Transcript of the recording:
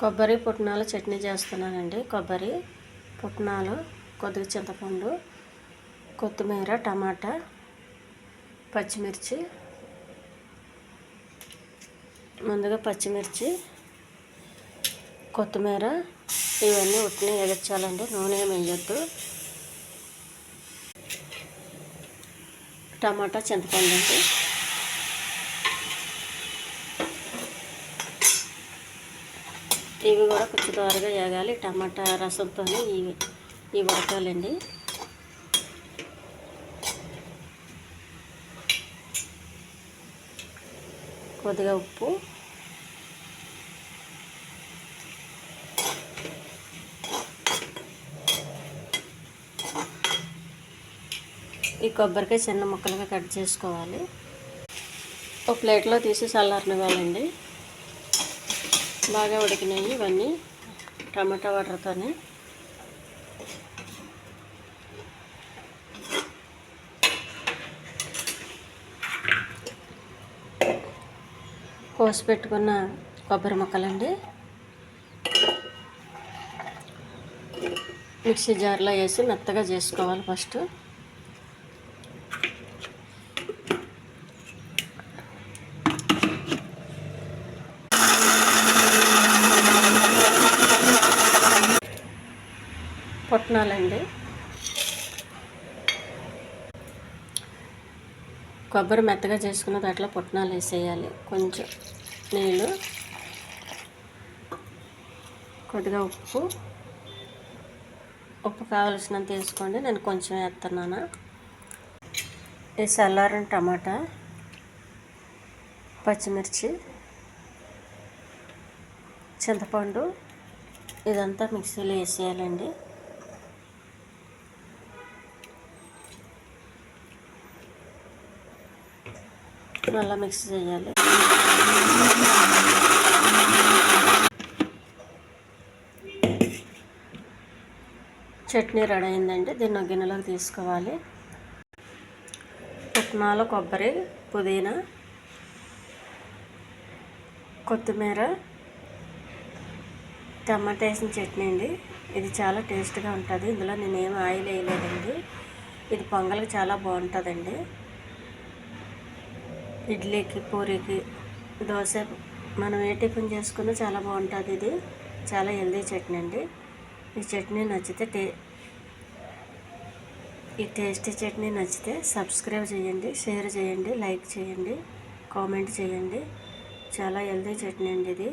కొబ్బరి పుట్నాల చట్నీ చేస్తున్నానండి. కొబ్బరి పుట్నాలు, కొద్దిగా చింతపండు, కొత్తిమీర, టమాటా, పచ్చిమిర్చి. ముందుగా పచ్చిమిర్చి, కొత్తిమీర ఇవన్నీ ఉట్టిని ఎగర్చాలండి. నూనె వేయొద్దు. టమాటా, చింతపండు అండి. ఇవి కూడా కొంచెం దోరగా వేగాలి. టమాటా రసంతో ఇవి ఉడకాలండి. కొద్దిగా ఉప్పు, ఈ కొబ్బరికాయ చిన్న ముక్కలుగా కట్ చేసుకోవాలి. ఒక ప్లేట్లో తీసి చల్లారనివ్వాలండి. బాగా ఉడికినాయి ఇవన్నీ టమాటా వాటర్తోనే. కోసి పెట్టుకున్న కొబ్బరి ముక్కలండి మిక్సీ జార్లో వేసి మెత్తగా చేసుకోవాలి. ఫస్ట్ పుట్నాలండి, కొబ్బరి మెత్తగా చేసుకున్న దాంట్లో పుట్నాలు వేసేయాలి. కొంచెం నీళ్ళు, కొద్దిగా ఉప్పు కావలసినంత వేసుకోండి. నేను కొంచెం వేస్తున్నాను. ఈ చల్లారిన టమాటా, పచ్చిమిర్చి, చింతపండు ఇదంతా మిక్సీలో వేసేయాలండి. మళ్ళీ మిక్స్ చేయాలి. చట్నీ రెడీ అయిందండి. దీన్ని ఒక గిన్నెలోకి తీసుకోవాలి. పుట్నాలు, కొబ్బరి, పుదీనా, కొత్తిమీర, టమాటా వేసిన చట్నీ అండి. ఇది చాలా టేస్ట్గా ఉంటుంది. ఇందులో నేనేం ఆయిల్ వేయలేదండి. ఇది పొంగల్కి చాలా బాగుంటుందండి. ఇడ్లీకి, పూరీకి, దోశ మనం ఏ టిఫిన్ చేసుకున్నా చాలా బాగుంటుంది. ఇది చాలా హెల్దీ చట్నీ అండి. ఈ చట్నీ నచ్చితే ఈ టేస్టీ చట్నీ నచ్చితే సబ్స్క్రైబ్ చేయండి, షేర్ చేయండి, లైక్ చేయండి, కామెంట్ చేయండి. చాలా హెల్దీ చట్నీ అండి ఇది.